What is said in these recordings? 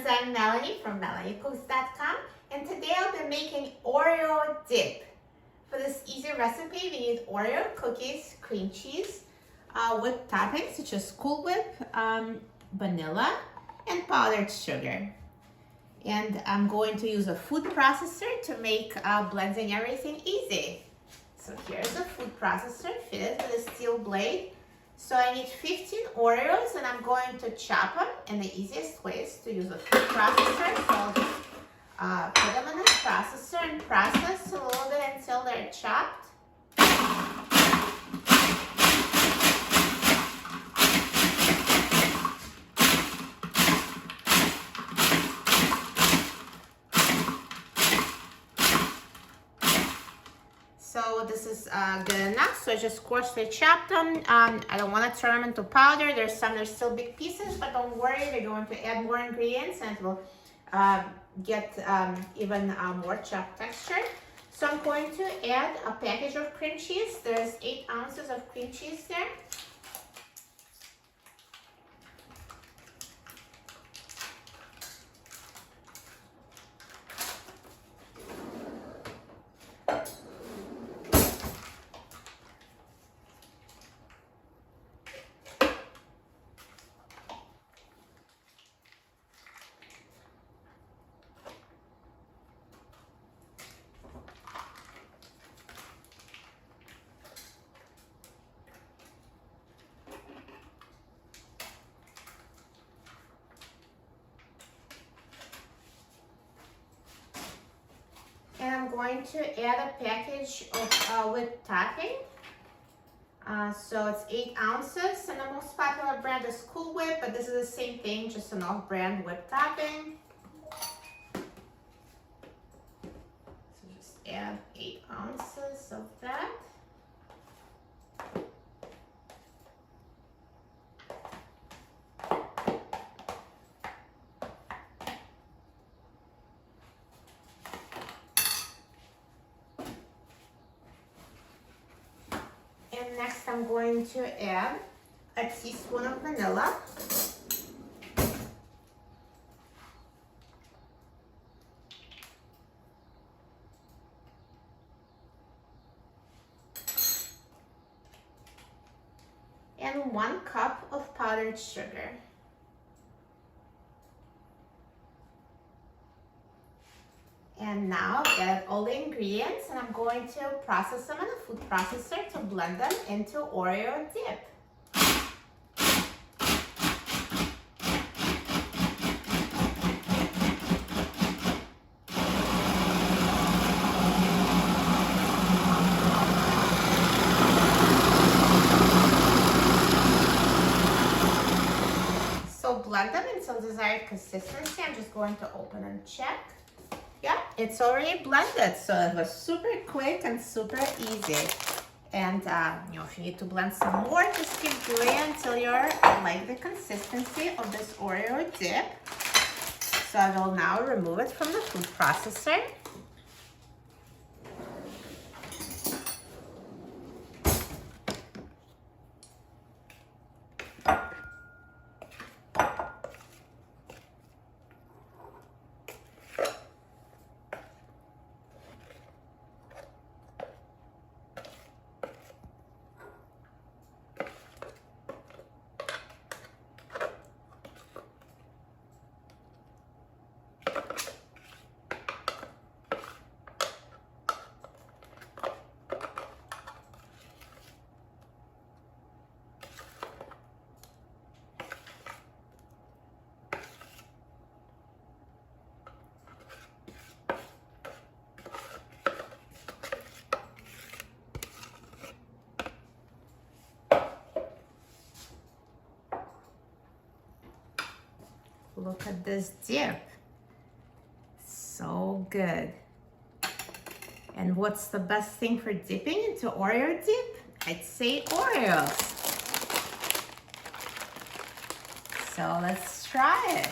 friends, I'm Melanie from melaniecooks.com, and today I'll be making Oreo dip. For this easy recipe, we need Oreo cookies, cream cheese, whipped toppings such as Cool Whip, vanilla, and powdered sugar. And I'm going to use a food processor to make blending everything easy. So here's a food processor fitted with a steel blade. So I need 15 Oreos, and I'm going to chop them, and the easiest way is to use a food processor. So I'll just put them in the processor and process a little bit until they're chopped. So this is good enough. So just coarsely chop them. I don't want to turn them into powder. There's still big pieces, but don't worry. We're going to add more ingredients and it will get even more chopped texture. So I'm going to add a package of cream cheese. There's 8 ounces of cream cheese there. And I'm going to add a package of whipped topping. So it's 8 ounces, and the most popular brand is Cool Whip, but this is the same thing, just an off-brand whipped topping. So just add 8 ounces of that. And next I'm going to add a teaspoon of vanilla. And 1 cup of powdered sugar. And now I've added all the ingredients, and I'm going to process them in a food processor to blend them into Oreo dip. So blend them until desired consistency. I'm just going to open and check. Yeah, it's already blended, so it was super quick and super easy. And if you need to blend some more, just keep doing it until you're like the consistency of this Oreo dip. So I will now remove it from the food processor. Look at this dip. So good. And what's the best thing for dipping into Oreo dip? I'd say Oreos. So let's try it.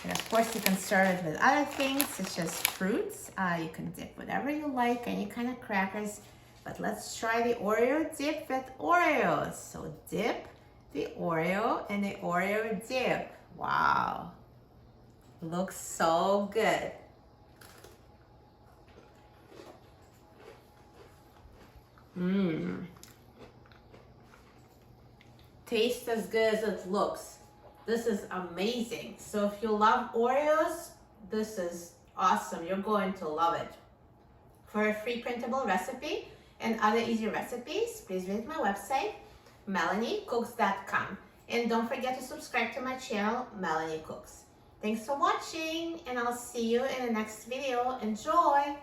And of course you can serve it with other things such as fruits. You can dip whatever you like, any kind of crackers. But let's try the Oreo dip with Oreos. So dip the Oreo and the Oreo dip. Wow. Looks so good. Mmm. Tastes as good as it looks. This is amazing. So if you love Oreos, this is awesome. You're going to love it. For a free printable recipe and other easy recipes, please visit my website, melaniecooks.com. And don't forget to subscribe to my channel, Melanie Cooks. Thanks for watching, and I'll see you in the next video. Enjoy!